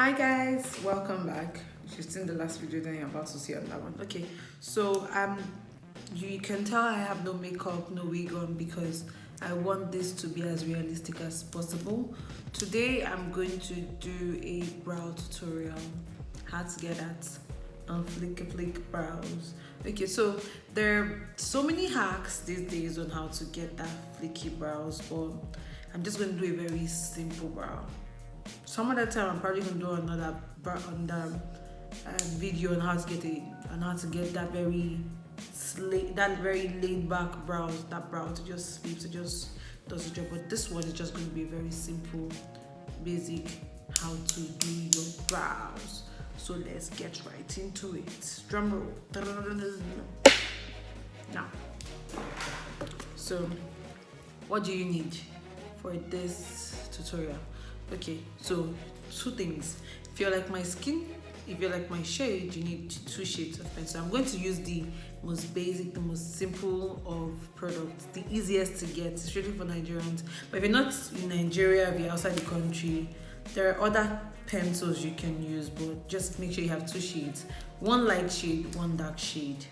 Hi guys, welcome back. If you've seen the last video, then you're about to see another one. Okay, so you can tell I have no makeup, no wig on because I want this to be as realistic as possible. Today I'm going to do a brow tutorial, how to get that flick brows. Okay, so there are so many hacks these days on how to get that flicky brows, but I'm just going to do a very simple brow. Some other time I'm probably going to do another video on how to get that very laid back brows, that brow to just sleep, to just does the job. But this one is just going to be a very simple, basic how to do your brows. So let's get right into it. Drum roll. Now, so what do you need for this tutorial? Okay, so two things. If you're like my skin, if you're like my shade, you need 2 shades of pencil. I'm going to use the most basic, the most simple of products, the easiest to get. It's really for Nigerians. But if you're not in Nigeria, if you're outside the country, there are other pencils you can use, but just make sure you have 2 shades. 1 light shade, 1 dark shade,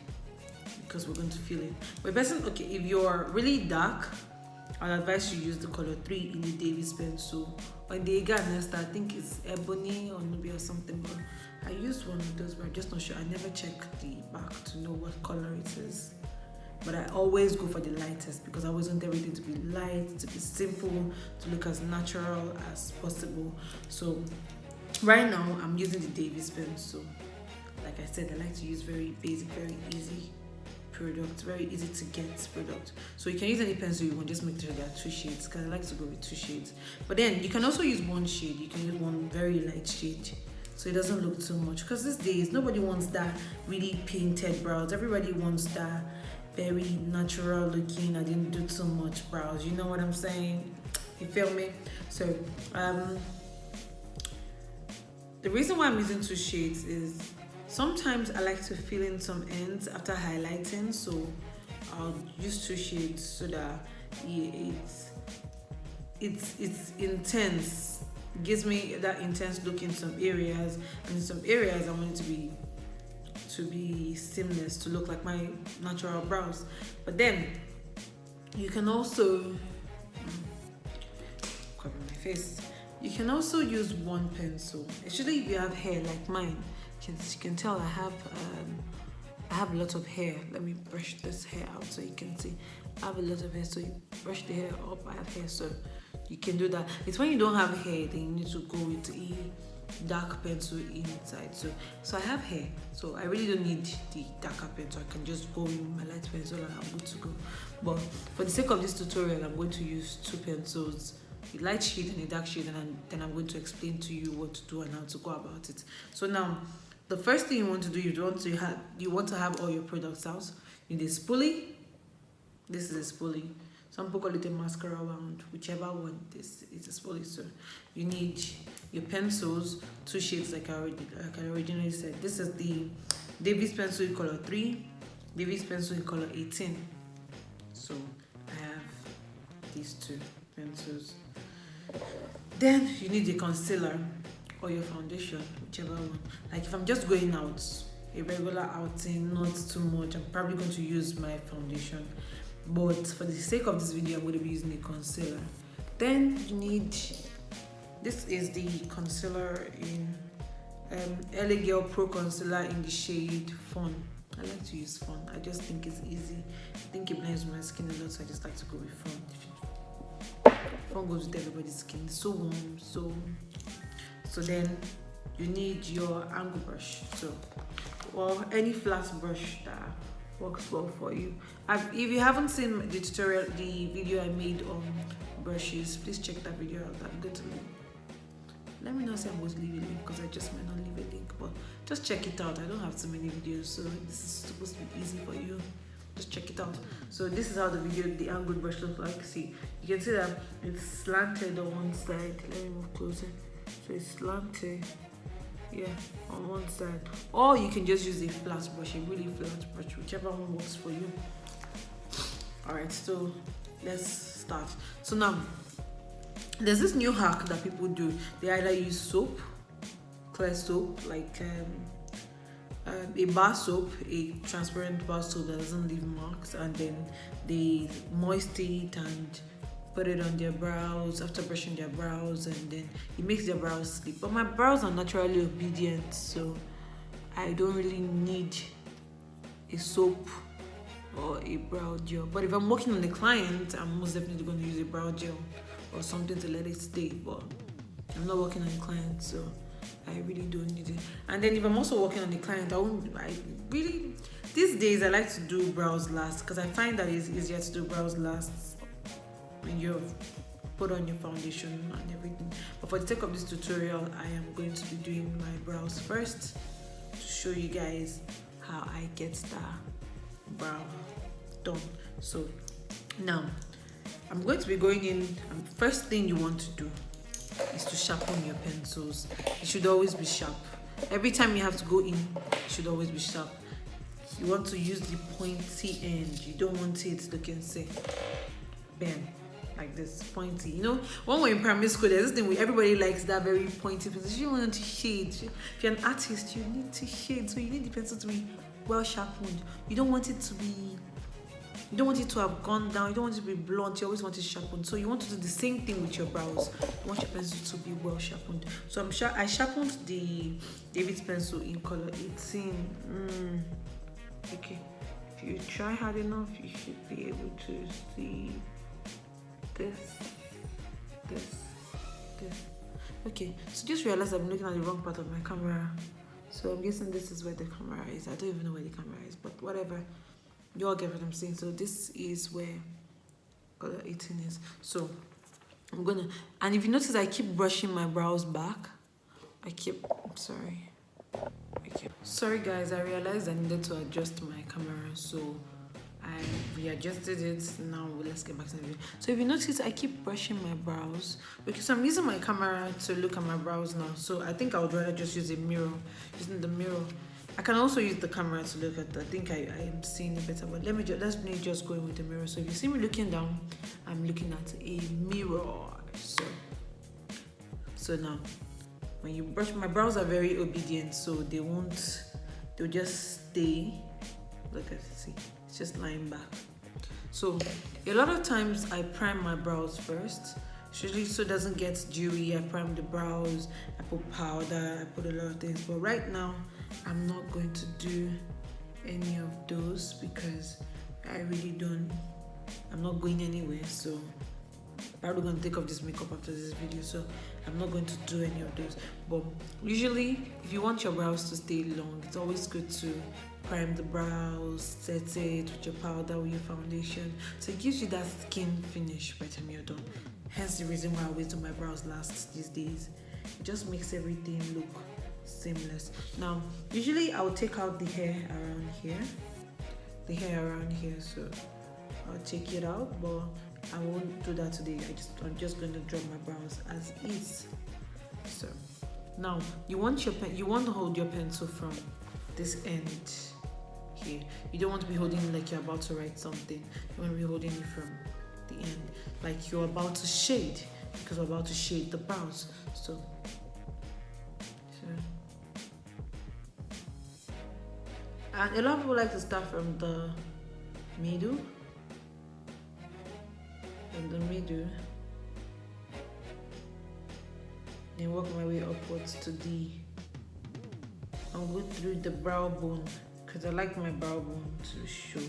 because we're going to feel it. But if you're really dark, I'd advise you use the color 3 in the Davis pencil. Or the Nesta, I think it's ebony or maybe or something, but I used one of those, but I'm just not sure. I never check the back to know what color it is. But I always go for the lightest because I always want everything to be light, to be simple, to look as natural as possible. So right now I'm using the Davis pencil. Like I said, I like to use very basic, very easy product, very easy to get product. So you can use any pencil you want, just make sure there are 2 shades, because I like to go with 2 shades. But then you can also use 1 shade. You can use 1 very light shade, so it doesn't look too much, because these days nobody wants that really painted brows. Everybody wants that very natural looking, I didn't do too much brows, you know what I'm saying? You feel me? So the reason why I'm using 2 shades is sometimes I like to fill in some ends after highlighting, so I'll use 2 shades so that it's intense. It gives me that intense look in some areas, and in some areas I want it to be seamless, to look like my natural brows. But then you can also cover my face. You can also use 1 pencil, especially if you have hair like mine. You can tell I have a lot of hair. Let me brush this hair out so you can see. I have a lot of hair, so you brush the hair up. I have hair, so you can do that. It's when you don't have hair, then you need to go with a dark pencil inside. So I have hair, so I really don't need the darker pencil. I can just go with my light pencil and I'm good to go. But for the sake of this tutorial, I'm going to use 2 pencils, the light shade and the dark shade, and then I'm going to explain to you what to do and how to go about it. So now, the first thing you want to do, you want to have all your products out. You need a spoolie. This is a spoolie. Some people call it a mascara wand, whichever one it is. It's a spoolie. So you need your pencils, 2 shades like I originally said. This is the Davis pencil in color 3, Davis pencil in color 18. So I have these 2 pencils. Then you need a concealer or your foundation, whichever one. Like if I'm just going out, a regular outing, not too much, I'm probably going to use my foundation. But for the sake of this video, I'm going to be using a concealer. Then you need, this is the concealer in LA Girl Pro Concealer in the shade Fun. I like to use Fun. I just think it's easy. I think it blends with my skin a lot, so I just like to go with Fun. Fun goes with everybody's skin. It's so warm, so then you need your angle brush, or any flat brush that works well for you. If you haven't seen the tutorial, the video I made on brushes, please check that video out. I'm going to let me not say I'm going to leave a link, because I just might not leave a link, but just check it out. I don't have too many videos, so this is supposed to be easy for you. Just check it out. So this is how the angle brush looks like. See, you can see that it's slanted on one side. Let me move closer. So it's slanted, yeah, on one side. Or you can just use a flat brush, a really flat brush, whichever one works for you. Alright, so let's start. So now, there's this new hack that people do. They either use soap clear soap, like a bar soap, a transparent bar soap that doesn't leave marks, and then they moist it and put it on their brows after brushing their brows, and then it makes their brows sleep. But my brows are naturally obedient, so I don't really need a soap or a brow gel. But if I'm working on the client, I'm most definitely going to use a brow gel or something to let it stay. But I'm not working on the client, so I really don't need it. And then if I'm also working on the client, these days I like to do brows last, because I find that it's easier to do brows last when you've put on your foundation and everything. But for the sake of this tutorial, I am going to be doing my brows first to show you guys how I get that brow done. So now I'm going to be going in, and first thing you want to do is to sharpen your pencils. It should always be sharp. Every time you have to go in, it should always be sharp. You want to use the pointy end. You don't want it looking, say, bam, like this, pointy. You know, when we're in primary school, there's this thing where everybody likes that very pointy pencil. You want to shade. If you're an artist, you need to shade. So you need the pencil to be well sharpened. You don't want it to have gone down. You don't want it to be blunt. You always want it sharpened. So you want to do the same thing with your brows. You want your pencil to be well sharpened. So I sharpened the David's pencil in color 18. Okay, if you try hard enough, you should be able to see this. Okay, so just realize I'm looking at the wrong part of my camera. So I'm guessing this is where the camera is. I don't even know where the camera is, but whatever. You all get what I'm saying. So this is where color 18 is. So I'm gonna, and if you notice, I keep brushing my brows back. Sorry guys, I realized I needed to adjust my camera, so I readjusted it. Now let's get back to the video. So if you notice, I keep brushing my brows because I'm using my camera to look at my brows now. So I think I would rather just use a mirror. Using the mirror, I can also use the camera to look at. I think I am seeing it better. But let's just go in with the mirror. So if you see me looking down, I'm looking at a mirror. So now, when you brush, my brows are very obedient, so they'll just stay. Look at it, see, it's just lying back. So a lot of times I prime my brows first, usually so it doesn't get dewy. I prime the brows, I put powder, I put a lot of things. But right now, I'm not going to do any of those because I'm not going anywhere. So I'm probably going to take off this makeup after this video, so I'm not going to do any of those. But usually, if you want your brows to stay long, it's always good to prime the brows, set it with your powder, with your foundation, so it gives you that skin finish by the time you're done. Hence the reason why I always do my brows last these days. It just makes everything look seamless. Now, usually I'll take out the hair around here, so I'll take it out, but I won't do that today. I'm just going to draw my brows as is. So now you want to hold your pencil from this end here. You don't want to be holding it like you're about to write something. You want to be holding it from the end like you're about to shade, because we're about to shade the brows. So and a lot of people like to start from the middle. Then work my way upwards to D. I'll go through the brow bone because I like my brow bone to show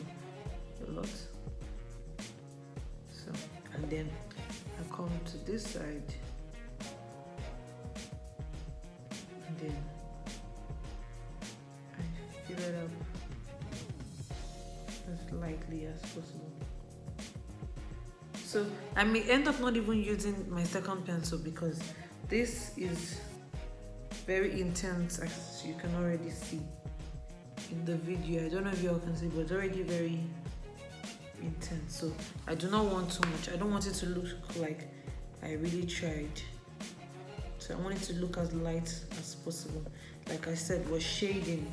a lot. So, and then I come to this side, and then I fill it up as lightly as possible. So I may end up not even using my second pencil because this is very intense, as you can already see in the video. I don't know if you all can see, but it's already very intense. So I do not want too much. I don't want it to look like I really tried. So I want it to look as light as possible. Like I said, we're shading.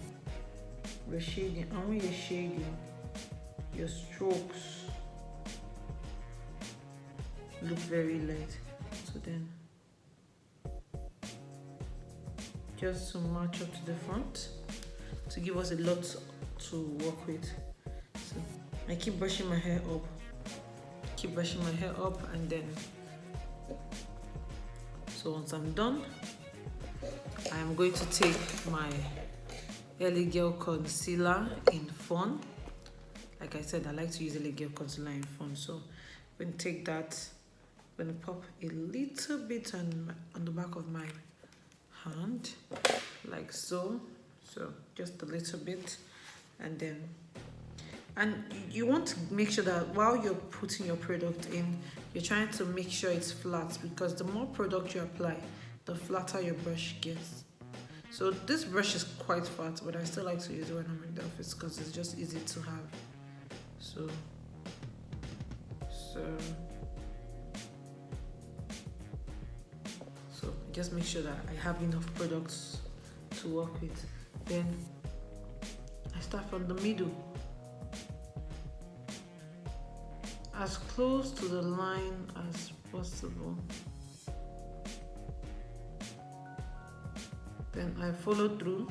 And when you're shading, your strokes look very light. So then just to match up to the front, to give us a lot to work with. So I keep brushing my hair up, and then so once I'm done, I am going to take my LA Girl concealer in Fun. Like I said, I like to use LA Girl concealer in Fun, so I'm going to take that. I'm going to pop a little bit on the back of my hand, like so. So just a little bit, and then you want to make sure that while you're putting your product in, you're trying to make sure it's flat, because the more product you apply, the flatter your brush gets. So this brush is quite flat, but I still like to use it when I'm in the office because it's just easy to have. So just make sure that I have enough products to work with. Then I start from the middle, as close to the line as possible. Then I follow through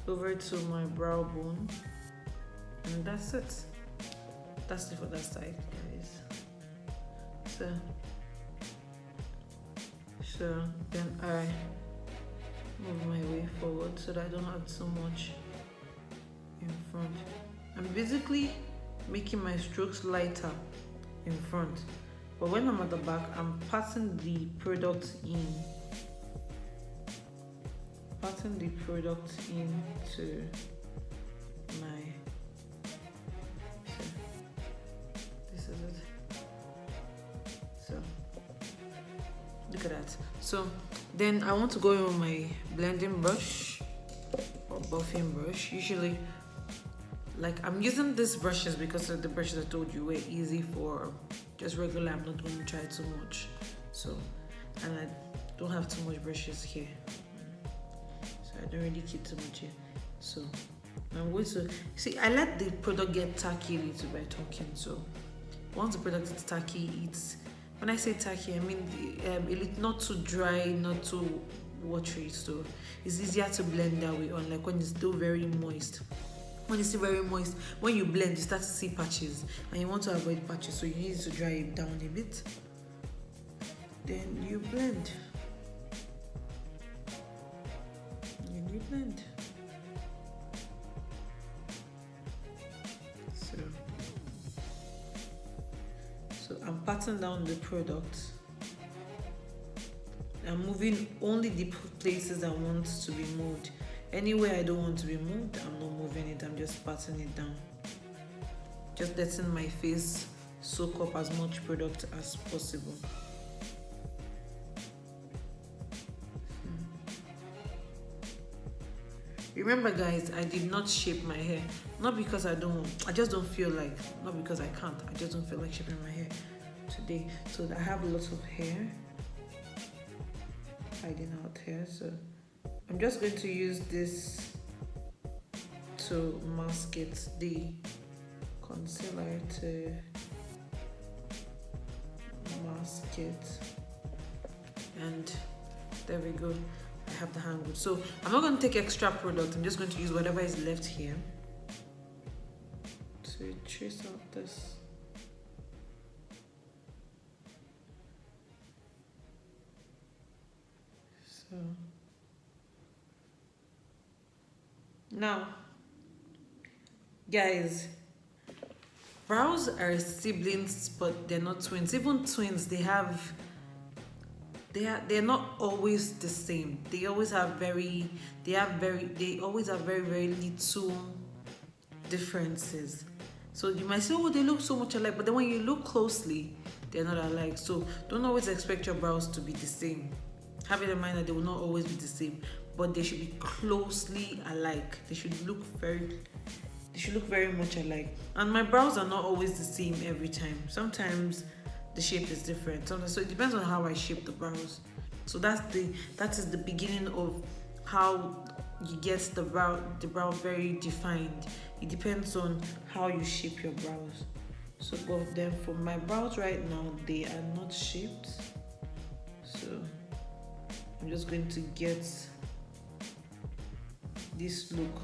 over to my brow bone, and that's it. That's it for that side, guys. So then I move my way forward so that I don't have so much in front. I'm basically making my strokes lighter in front, but when I'm at the back, I'm patting the product into my, so this is it. So look at that. So then I want to go in with my blending brush or buffing brush. Usually, like, I'm using these brushes because the brushes I told you were easy for just regular. I'm not going to try too much. So, and I don't have too much brushes here, so I don't really keep too much here. So I'm going to see, I let the product get tacky a little by talking. So once the product is tacky, it's, when I say tacky, I mean not too dry, not too watery, so it's easier to blend that way, unlike when it's still very moist. When it's still very moist, when you blend, you start to see patches, and you want to avoid patches, so you need to dry it down a bit. Then you blend. And you blend. So I'm patting down the product. I'm moving only the places I want to be moved. Anywhere I don't want to be moved, I'm not moving it. I'm just patting it down. Just letting my face soak up as much product as possible. Remember, guys, I did not shape my hair. Not because I just don't feel like, not because I can't. I just don't feel like shaping my hair today. So I have lots of hair hiding out here. So I'm just going to use this to mask it, the concealer to mask it. And there we go. I have the hand good. So I'm not going to take extra product. I'm just going to use whatever is left here to trace out this. So now, guys, brows are siblings, but they're not twins. Even twins, they're not always the same. They always have very little differences. So you might say, oh, they look so much alike, but then when you look closely, they're not alike. So don't always expect your brows to be the same. Have it in mind that they will not always be the same, but they should be closely alike. They should look very much alike. And my brows are not always the same every time. Sometimes the shape is different. So it depends on how I shape the brows. So that is the beginning of how you get the brow very defined. It depends on how you shape your brows. So but then for my brows right now, they are not shaped. So I'm just going to get this look.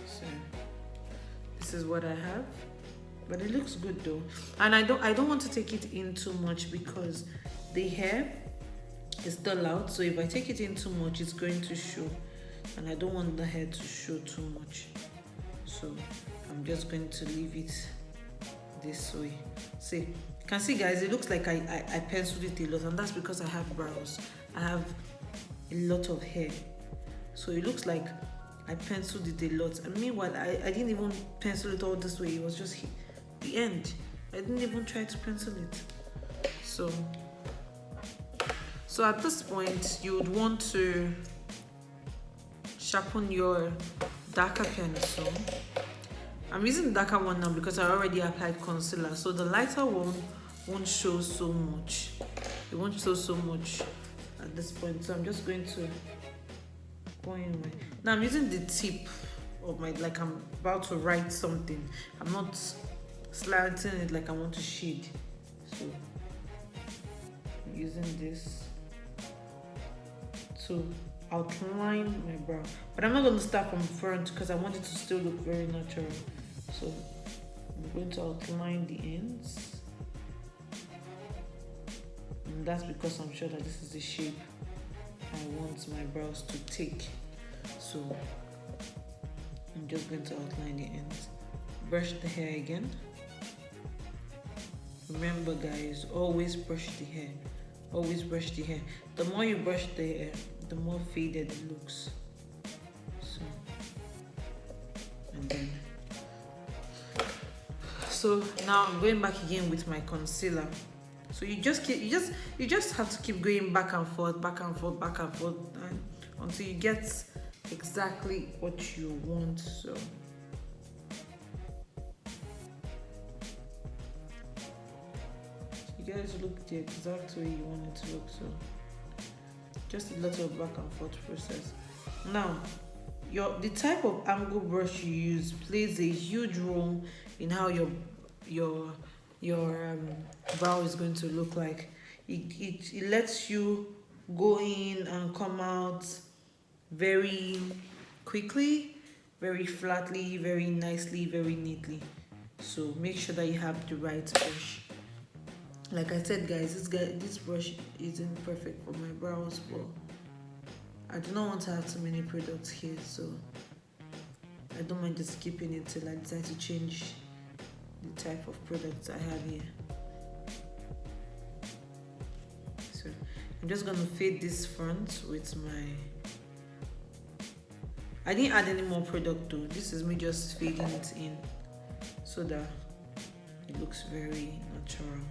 So this is what I have, but it looks good though. And I don't want to take it in too much because the hair is still out, so if I take it in too much it's going to show, and I don't want the hair to show too much. So I'm just going to leave it this way. See, you can see guys, it looks like I penciled it a lot, and that's because I have brows. I have a lot of hair, so it looks like I penciled it a lot. And meanwhile, I didn't even pencil it all this way. It was just the end. I didn't even try to pencil it. So at this point, you would want to sharpen your darker pencil. I'm using the darker one now because I already applied concealer, so the lighter one won't show so much. It won't show so much at this point. So I'm just going to go in my... Now I'm using the tip of my, like I'm about to write something. I'm not slanting it like I want to shade. So I'm using this to outline my brow, but I'm not going to start from front because I want it to still look very natural. So I'm going to outline the ends, and that's because I'm sure that this is the shape I want my brows to take. So I'm just going to outline the ends. Brush the hair again. Remember guys, always brush the hair. Always brush the hair. The more you brush the hair, the more faded it looks. So, and then, so now I'm going back again with my concealer. So you just have to keep going back and forth, back and forth, back and forth, and until you get exactly what you want. So you guys look the exact way you want it to look. So just a little back and forth process. Now, the type of angle brush you use plays a huge role in how your brow is going to look like. It lets you go in and come out very quickly, very flatly, very nicely, very neatly. So make sure that you have the right brush. Like I said guys, this brush isn't perfect for my brows, but I do not want to have too many products here, so I don't mind just keeping it till I decide to change the type of products I have here. So I'm just gonna fade this front with my... I didn't add any more product though. This is me just fading it in so that it looks very natural.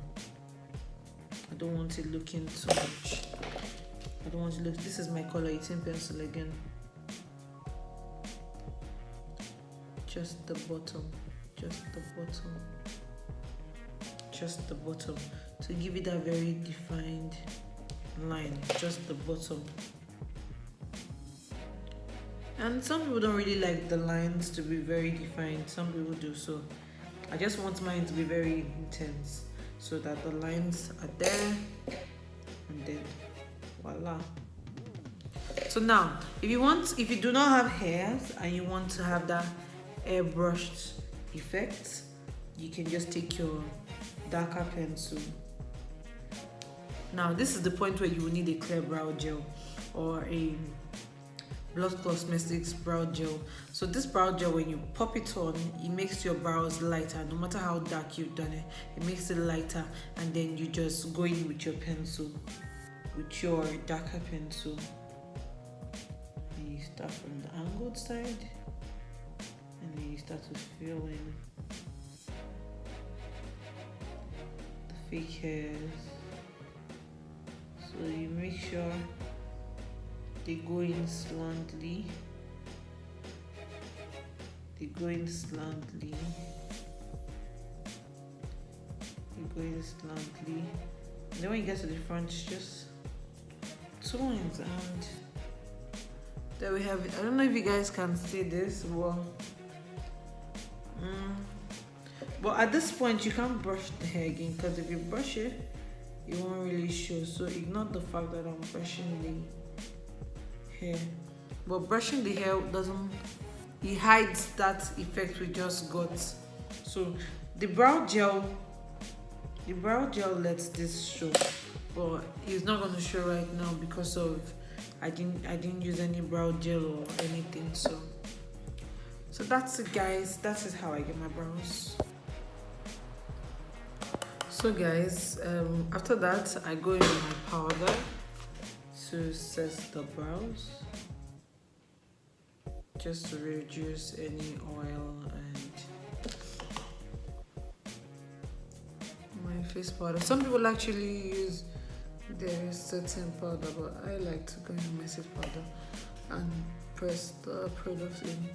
I don't want it looking too much. I don't want to look... This is my color 18 pencil again. Just the bottom, just the bottom, just the bottom, to give it a very defined line. Just the bottom. And some people don't really like the lines to be very defined. Some people do. So I just want mine to be very intense, so that the lines are there, and then voila. So now, if you do not have hairs and you want to have that airbrushed effect, you can just take your darker pencil. Now this is the point where you will need a clear brow gel or a Blood Cosmetics brow gel. So this brow gel, when you pop it on, it makes your brows lighter. No matter how dark you've done it, it makes it lighter, and then you just go in with your pencil, with your darker pencil. And you start from the angled side, and then you start to fill in the fake hairs. So you make sure they go in slantly. They go in slantly. They go in slantly. And then when you get to the front, it's just two lines, and there we have it. I don't know if you guys can see this. Well, But at this point, you can't brush the hair again, because if you brush it, it won't really show. So ignore the fact that I'm brushing the hair. But brushing the hair doesn't, it hides that effect we just got. So the brow gel lets this show, but it's not going to show right now because of I didn't use any brow gel or anything. So that's it, guys. That is how I get my brows. So guys, after that I go in with my powder to set the brows, just to reduce any oil and my face powder. Some people actually use their setting powder, but I like to go in with my face powder and press the product in.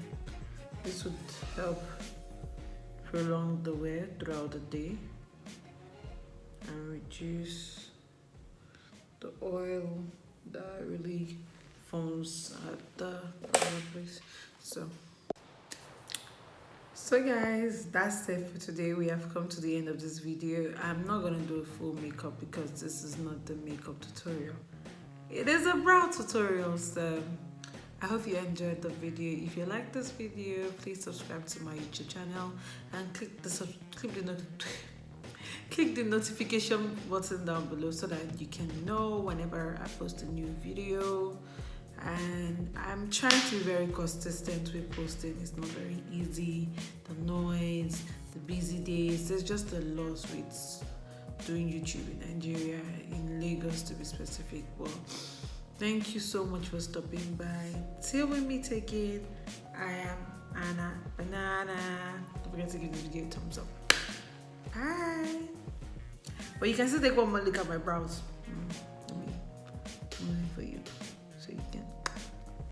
This would help prolong the wear throughout the day and reduce the oil that really forms at the place. So guys, that's it for today. We have come to the end of this video. I'm not gonna do a full makeup because this is not the makeup tutorial. It is a brow tutorial. So I hope you enjoyed the video. If you like this video, please subscribe to my YouTube channel and click the notification button down below so that you can know whenever I post a new video. And I'm trying to be very consistent with posting. It's not very easy. The noise, the busy days, there's just a lot with doing YouTube in Nigeria, in Lagos to be specific. Well, thank you so much for stopping by. Till we meet again, I am Anna Banana. Don't forget to give this video a thumbs up. Bye. But you can still take one more look at my brows.